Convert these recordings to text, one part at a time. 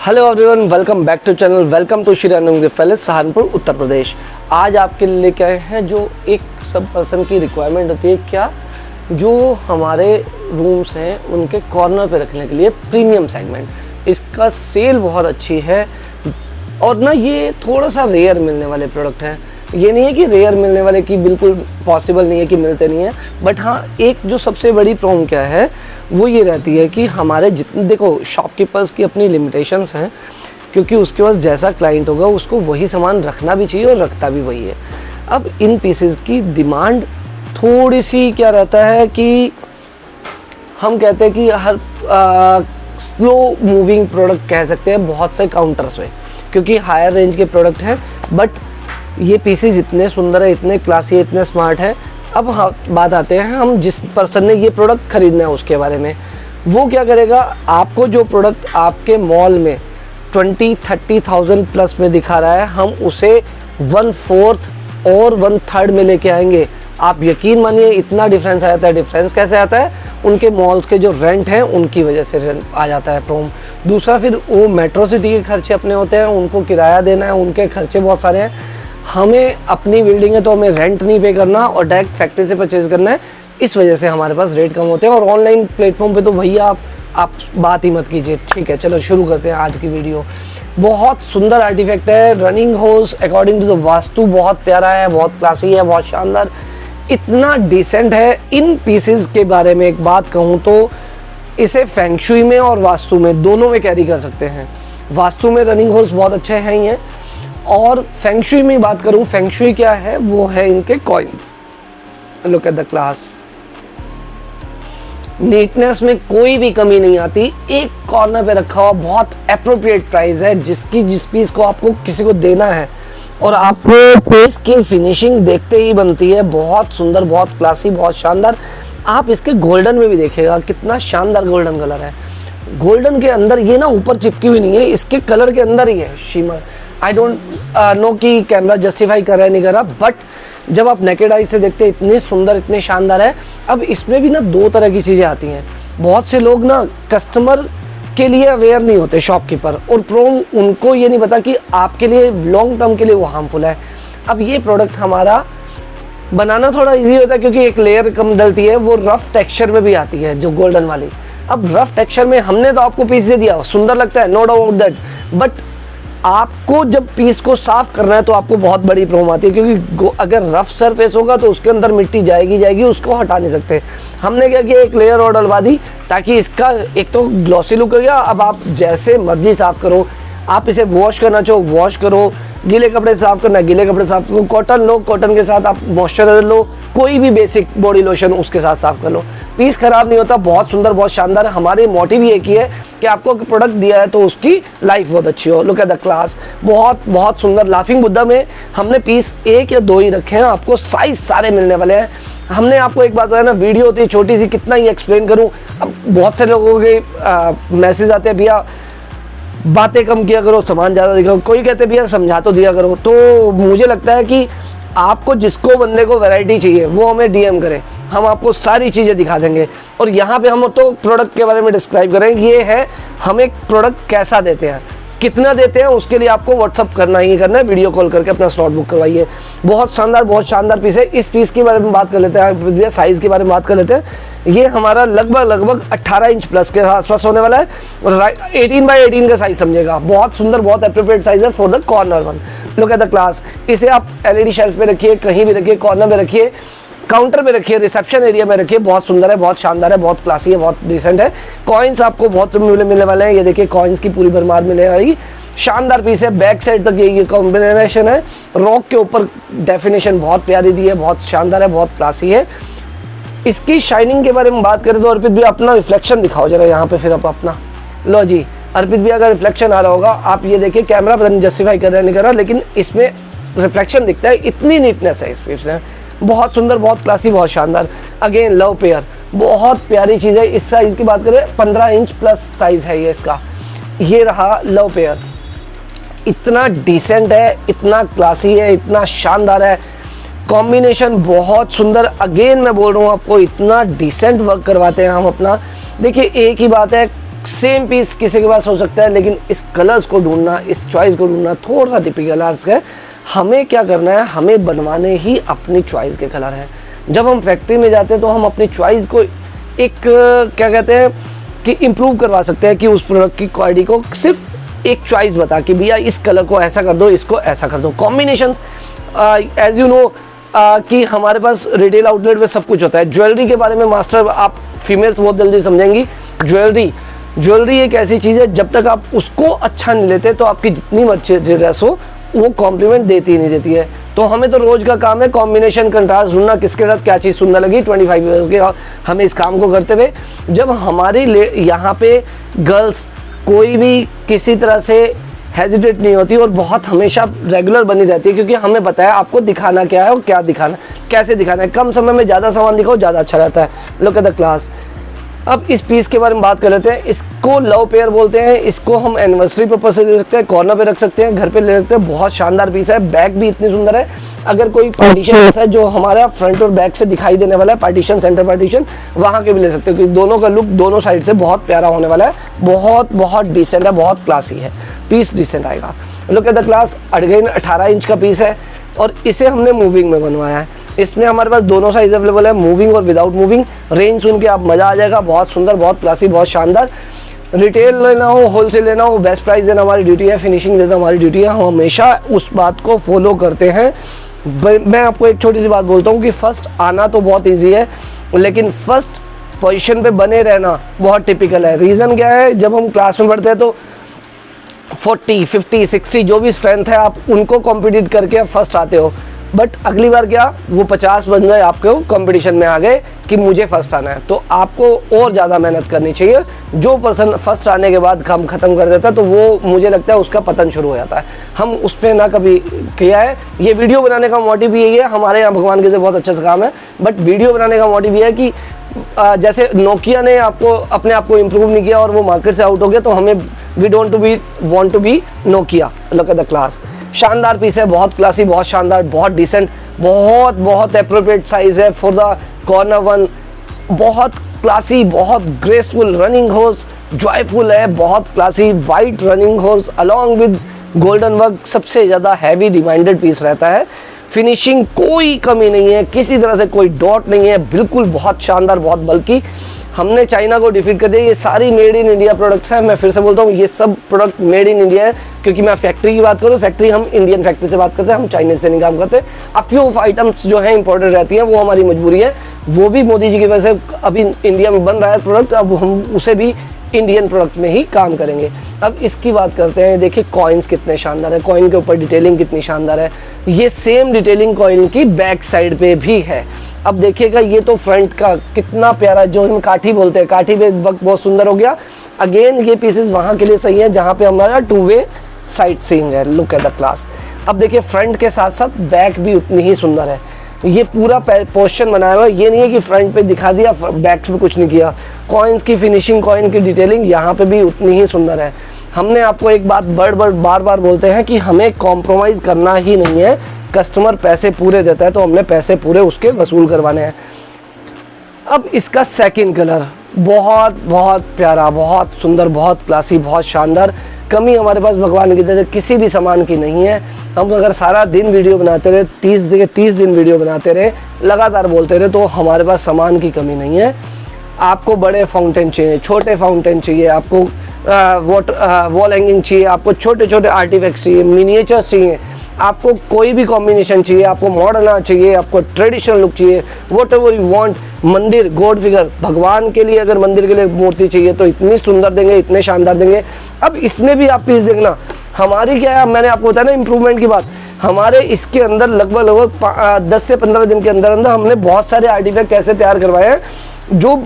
Hello everyone, welcome back to channel. Welcome to Shri Anand palace, Saharanpur, Uttar Pradesh. आज आपके लिए लेके आए हैं जो एक सब पर्सन की रिक्वायरमेंट होती है, क्या जो हमारे रूम्स हैं उनके कॉर्नर पे रखने के लिए प्रीमियम सेगमेंट। इसका सेल बहुत अच्छी है और ना ये थोड़ा सा रेयर मिलने वाले प्रोडक्ट हैं। ये नहीं है कि रेयर मिलने वाले की बिल्कुल पॉसिबल नहीं है कि मिलते नहीं है, बट हाँ एक जो सबसे बड़ी प्रॉब्लम क्या है वो ये रहती है कि हमारे जितने देखो शॉपकीपर्स की अपनी लिमिटेशंस हैं, क्योंकि उसके पास जैसा क्लाइंट होगा उसको वही सामान रखना भी चाहिए और रखता भी वही है। अब इन पीसेस की डिमांड थोड़ी सी क्या रहता है कि हम कहते हैं कि हर स्लो मूविंग प्रोडक्ट कह सकते हैं बहुत से काउंटर्स में, क्योंकि हायर रेंज के प्रोडक्ट हैं। बट ये पीसेस इतने सुंदर है, इतने क्लासी है, इतने स्मार्ट है। अब हाँ बात आते हैं हम जिस पर्सन ने ये प्रोडक्ट खरीदना है उसके बारे में। वो क्या करेगा, आपको जो प्रोडक्ट आपके मॉल में 20-30,000 प्लस में दिखा रहा है, हम उसे 1/4 और 1/3 में लेके आएंगे। आप यकीन मानिए इतना डिफरेंस आ जाता है। डिफरेंस कैसे आता है? उनके मॉल्स के जो रेंट हैं उनकी वजह से रेंट आ जाता है प्रॉब्लम। दूसरा फिर वो मेट्रो सिटी के खर्चे अपने होते हैं, उनको किराया देना है, उनके खर्चे बहुत सारे हैं। हमें अपनी बिल्डिंग है तो हमें रेंट नहीं पे करना और डायरेक्ट फैक्ट्री से परचेज करना है, इस वजह से हमारे पास रेट कम होते हैं। और ऑनलाइन प्लेटफॉर्म पे तो भैया आप बात ही मत कीजिए। ठीक है, चलो शुरू करते हैं आज की वीडियो। बहुत सुंदर आर्टिफैक्ट है, रनिंग होस अकॉर्डिंग टू द वास्तु बहुत प्यारा है, बहुत क्लासी है, बहुत शानदार, इतना डिसेंट है। इन पीसेस के बारे में एक बात कहूँ तो इसे फेंग शुई में और वास्तु में दोनों में कैरी कर सकते हैं। वास्तु में रनिंग होस बहुत अच्छे हैं ही हैं, और फेंग शुई में बात करूं, फेंग शुई क्या है वो है इनके coins. Look at the class, neatness में कोई भी कमी नहीं आती। एक कॉर्नर पे रखा हुआ बहुत एप्रोप्रिएट प्राइस है, जिस पीस को आपको किसी को देना है और आपको पीस की फिनिशिंग देखते ही बनती है बहुत सुंदर, बहुत क्लासी, बहुत शानदार। आप इसके गोल्डन में भी देखिएगा कितना शानदार गोल्डन कलर है। गोल्डन के अंदर ये ना ऊपर चिपकी हुई नहीं है, इसके कलर के अंदर ही है शिमर। आई डोंट नो कि कैमरा जस्टिफाई कर रहा है नहीं कर रहा, बट जब आप नेकेड आई से देखते हैं इतने सुंदर, इतने शानदार है। अब इसमें भी ना दो तरह की चीज़ें आती हैं। बहुत से लोग ना कस्टमर के लिए अवेयर नहीं होते, शॉपकीपर, और उनको ये नहीं पता कि आपके लिए लॉन्ग टर्म के लिए वो हार्मफुल है। अब ये प्रोडक्ट हमारा बनाना थोड़ा इजी होता है क्योंकि एक लेयर कम डलती है, वो रफ टेक्सचर में भी आती है जो गोल्डन वाली। अब रफ टेक्सचर में हमने तो आपको पीस दे दिया, सुंदर लगता है, नो डाउट दैट, बट आपको जब पीस को साफ करना है तो आपको बहुत बड़ी प्रॉब्लम आती है, क्योंकि अगर रफ सरफेस होगा तो उसके अंदर मिट्टी जाएगी, उसको हटा नहीं सकते। हमने क्या किया, एक लेयर और डलवा दी ताकि इसका एक तो ग्लॉसी लुक हो गया। अब आप जैसे मर्जी साफ करो, आप इसे वॉश करना चाहो वॉश करो, गीले कपड़े साफ करना गीले कपड़े साफ करो, कॉटन लो, कॉटन के साथ आप मॉइस्चराइजर लो, कोई भी बेसिक बॉडी लोशन उसके साथ साफ कर लो, पीस खराब नहीं होता। बहुत सुंदर, बहुत शानदार। हमारे मोटिव एक ही है कि आपको प्रोडक्ट दिया है तो उसकी लाइफ बहुत अच्छी हो। लुक एट द क्लास, बहुत बहुत सुंदर। लाफिंग बुद्धा में हमने पीस 1 या 2 ही रखे हैं, आपको साइज सारे मिलने वाले हैं। हमने आपको एक बात बताया ना, वीडियो होती है छोटी सी, कितना ही एक्सप्लेन करूँ। अब बहुत से लोगों के मैसेज आते हैं, भैया बातें कम किया करो, सामान ज़्यादा दिखाओ। कोई कहते भैया समझा तो दिया करो। तो मुझे लगता है कि आपको जिसको बंदे को वैरायटी चाहिए वो हमें डीएम करें, हम आपको सारी चीज़ें दिखा देंगे। और यहाँ पे हम तो प्रोडक्ट के बारे में डिस्क्राइब करेंगे, ये है हम एक प्रोडक्ट कैसा देते हैं, कितना देते हैं, उसके लिए आपको व्हाट्सअप करना ही करना है, वीडियो कॉल करके अपना स्लॉट बुक करवाइए। बहुत शानदार, बहुत शानदार पीस है। इस पीस के बारे में बात कर लेते हैं, साइज़ के बारे में बात कर लेते हैं। ये हमारा लगभग 18 इंच प्लस के आसपास होने वाला है और 18x18 का साइज समझेगा। बहुत सुंदर, बहुत एप्रोप्रिएट साइज है for the corner one. Look at the class. इसे आप एलईडी शेल्फ पे रखिए, कहीं भी रखिए, कॉर्नर में रखिए, काउंटर पे रखिए, रिसेप्शन एरिया में रखिए। बहुत सुंदर है, बहुत शानदार है, बहुत क्लासी है, बहुत डिसेंट है। कॉइन्स आपको बहुत मिलने वाले हैं। ये देखिए कॉइन्स की पूरी भरमार मिलने वाली शानदार पीस है। बैक साइड तक ये कॉम्बिनेशन है, रॉक के ऊपर डेफिनेशन बहुत प्यारी दी है, बहुत शानदार है, बहुत क्लासी है। इसकी शाइनिंग के बारे में बात करें तो अर्पित भी अपना रिफ्लेक्शन दिखाओ जरा यहाँ पे, फिर आप अपना लो जी। अर्पित भी अगर रिफ्लेक्शन आ रहा होगा, आप ये देखिए, कैमरा पता नहीं जस्टिफाई कर रहा है नहीं कर रहा, लेकिन इसमें रिफ्लेक्शन दिखता है। इतनी नीटनेस है इस पीस में, बहुत सुंदर, बहुत क्लासी, बहुत शानदार। अगेन लव पेयर, बहुत प्यारी चीज़ है। इस साइज़ की बात करें 15 इंच प्लस साइज़ है ये इसका। ये रहा लव पेयर, इतना डिसेंट है, इतना क्लासी है, इतना शानदार है। कॉम्बिनेशन बहुत सुंदर। अगेन मैं बोल रहा हूँ आपको, इतना डिसेंट वर्क करवाते हैं हम अपना। देखिए एक ही बात है, सेम पीस किसी के पास हो सकता है, लेकिन इस कलर्स को ढूंढना, इस चॉइस को ढूंढना थोड़ा सा टिपिकल आर्ट्स है। हमें क्या करना है, हमें बनवाने ही अपनी चॉइस के कलर हैं। जब हम फैक्ट्री में जाते हैं तो हम अपनी चॉइस को एक क्या कहते हैं कि इम्प्रूव करवा सकते हैं, कि उस प्रोडक्ट की क्वालिटी को सिर्फ एक चॉइस बता कि भैया इस कलर को ऐसा कर दो, इसको ऐसा कर दो। कॉम्बिनेशंस एज यू नो कि हमारे पास रिटेल आउटलेट में सब कुछ होता है। ज्वेलरी के बारे में मास्टर आप फीमेल्स बहुत जल्दी समझेंगी। ज्वेलरी एक ऐसी चीज़ है, जब तक आप उसको अच्छा नहीं लेते तो आपकी जितनी मर्ची ड्रेस हो वो कॉम्प्लीमेंट देती ही नहीं देती है। तो हमें तो रोज का काम है कॉम्बिनेशन, कंट्रास्ट ढूंढना, किसके साथ क्या चीज़ सुंदर लगी। 25 ईयर्स के हमें इस काम को करते हुए, जब हमारी यहाँ पे गर्ल्स कोई भी किसी तरह से हेजिटेट नहीं होती और बहुत हमेशा रेगुलर बनी रहती है, क्योंकि हमें पता है आपको दिखाना क्या है और क्या दिखाना, कैसे दिखाना है। कम समय में ज़्यादा सामान दिखाओ, ज़्यादा अच्छा रहता है। Look at the class. अब इस पीस के बारे में बात कर लेते हैं। इसको लव पेयर बोलते हैं। इसको हम एनिवर्सरी पर्पज से ले सकते हैं, कॉर्नर पे रख सकते हैं, घर पे ले सकते हैं। बहुत शानदार पीस है। बैक भी इतनी सुंदर है। अगर कोई पार्टीशन ऐसा है जो हमारा फ्रंट और बैक से दिखाई देने वाला है, पार्टीशन, सेंटर पार्टीशन, वहाँ के भी ले सकते हैं, क्योंकि दोनों का लुक दोनों साइड से बहुत प्यारा होने वाला है। बहुत डिसेंट है, बहुत क्लासी है। पीस डिसेंट आएगा। Look at the class. Again 18 inch का पीस है और इसे हमने मूविंग में बनवाया है। इसमें हमारे पास दोनों साइज अवेलेबल है, मूविंग और विदाउट मूविंग। रेंज सुन के आप मज़ा आ जाएगा। बहुत सुंदर, बहुत क्लासी, बहुत शानदार। रिटेल लेना हो, होलसेल लेना हो, बेस्ट प्राइस देना हमारी ड्यूटी है, फिनिशिंग देना हमारी ड्यूटी है। हम हमेशा उस बात को फॉलो करते हैं। मैं आपको एक छोटी सी बात बोलता हूँ कि फर्स्ट आना तो बहुत ईजी है, लेकिन फर्स्ट पोजीशन पे बने रहना बहुत टिपिकल है। रीज़न क्या है, जब हम क्लास में पढ़ते हैं तो 40, 50, 60 जो भी स्ट्रेंथ है आप उनको कॉम्पिटिट करके आप फर्स्ट आते हो, बट अगली बार क्या वो 50 बन गए, आपको कंपटीशन में आ गए कि मुझे फर्स्ट आना है। तो आपको और ज़्यादा मेहनत करनी चाहिए। जो पर्सन फर्स्ट आने के बाद काम ख़त्म कर देता है तो वो मुझे लगता है उसका पतन शुरू हो जाता है। हम उस पर ना कभी किया है। ये वीडियो बनाने का मोटिव यही है। हमारे यहाँ भगवान के से बहुत अच्छा सा काम है, बट वीडियो बनाने का मोटिव ये है कि जैसे नोकिया ने आपको अपने आप को इम्प्रूव नहीं किया और वो मार्केट से आउट हो गया, तो हमें we don't want to be Nokia. Look at the class. शानदार पीस है, बहुत क्लासी, बहुत शानदार, बहुत डिसेंट, बहुत एप्रोप्रिएट साइज है फॉर द कॉर्नर वन। बहुत क्लासी, बहुत ग्रेसफुल। रनिंग हॉर्स जॉयफुल है, बहुत classy. White running horse along with golden work, सबसे ज़्यादा हैवी रिमाइंडेड पीस रहता है। फिनिशिंग कोई कमी नहीं है, किसी तरह से कोई डॉट नहीं है, बिल्कुल बहुत शानदार, बहुत बल्कि। हमने चाइना को डिफीट कर दिया। ये सारी मेड इन इंडिया प्रोडक्ट्स हैं। मैं फिर से बोलता हूँ, ये सब प्रोडक्ट मेड इन इंडिया है, क्योंकि मैं फैक्ट्री की बात करूँ, फैक्ट्री हम इंडियन फैक्ट्री से बात करते हैं, हम चाइनीज से नहीं काम करते। अब फ्यू ऑफ आइटम्स जो है इंपॉर्टेंट रहती हैं, वो हमारी मजबूरी है। वो भी मोदी जी की वजह से अभी इंडिया में बन रहा है प्रोडक्ट, अब हम उसे भी इंडियन प्रोडक्ट में ही काम करेंगे। अब इसकी बात करते हैं। देखिए कॉइन्स कितने शानदार है, कॉइन के ऊपर डिटेलिंग कितनी शानदार है। ये सेम डिटेलिंग कॉइन की बैक साइड पे भी है। अब देखिएगा, ये तो फ्रंट का कितना प्यारा, जो हम काठी बोलते हैं, काठी पे वक्त बहुत सुंदर हो गया। अगेन ये पीसेस वहाँ के लिए सही है जहाँ पे हमारा 2 वे साइड सीइंग है। Look at the class. अब देखिए फ्रंट के साथ साथ बैक भी उतनी ही सुंदर है। ये पूरा पोस्चन बनाया हुआ है, ये नहीं है कि फ्रंट पे दिखा दिया, बैक पे कुछ नहीं किया। कॉइन्स की फिनिशिंग, कॉइन की डिटेलिंग यहाँ पे भी उतनी ही सुंदर है। हमने आपको एक बात बार बार बोलते हैं कि हमें कॉम्प्रोमाइज़ करना ही नहीं है। कस्टमर पैसे पूरे देता है तो हमने पैसे पूरे उसके वसूल करवाने हैं। अब इसका सेकंड कलर बहुत प्यारा, बहुत सुंदर, बहुत क्लासी, बहुत शानदार। कमी हमारे पास भगवान की तरह किसी भी सामान की नहीं है। हम अगर सारा दिन वीडियो बनाते रहे, 30 दिन वीडियो बनाते रहे, लगातार बोलते रहे, तो हमारे पास सामान की कमी नहीं है। आपको बड़े फाउंटेन चाहिए, छोटे फाउंटेन चाहिए, आपको वॉल हैंगिंग चाहिए, आपको छोटे छोटे आर्टिफैक्ट्स चाहिए, मिनिएचर्स चाहिए, आपको कोई भी कॉम्बिनेशन चाहिए, आपको मॉडर्न चाहिए, आपको ट्रेडिशनल लुक चाहिए, वॉट एवर यू वांट। मंदिर, गॉड फिगर, भगवान के लिए अगर मंदिर के लिए मूर्ति चाहिए तो इतनी सुंदर देंगे, इतने शानदार देंगे। अब इसमें भी आप पीस देखना, हमारी क्या है, मैंने आपको बताया ना इम्प्रूवमेंट की बात। हमारे इसके अंदर लगभग 10 से 15 दिन के अंदर हमने बहुत सारे आर्टिफैक्ट ऐसे तैयार करवाए हैं जो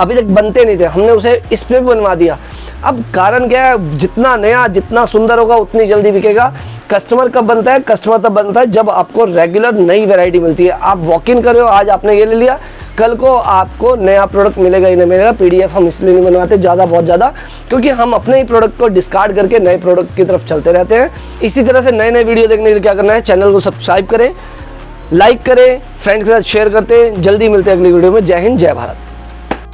अभी तक बनते नहीं थे, हमने उसे इस पे भी बनवा दिया। अब कारण क्या है, जितना नया, जितना सुंदर होगा उतनी जल्दी बिकेगा। कस्टमर कब बनता है, कस्टमर तब बनता है जब आपको रेगुलर नई वैरायटी मिलती है। आप वॉक इन कर रहे हो, आज आपने ये ले लिया, कल को आपको नया प्रोडक्ट मिलेगा ही नहीं मिलेगा। PDF हम इसलिए नहीं बनवाते बहुत ज़्यादा, क्योंकि हम अपने ही प्रोडक्ट को डिस्कार्ड करके नए प्रोडक्ट की तरफ चलते रहते हैं। इसी तरह से नए नए वीडियो देखने के लिए क्या करना है, चैनल को सब्सक्राइब करें, लाइक करें, फ्रेंड्स के साथ शेयर करते हैं। जल्दी मिलते हैं अगली वीडियो में। जय हिंद, जय भारत।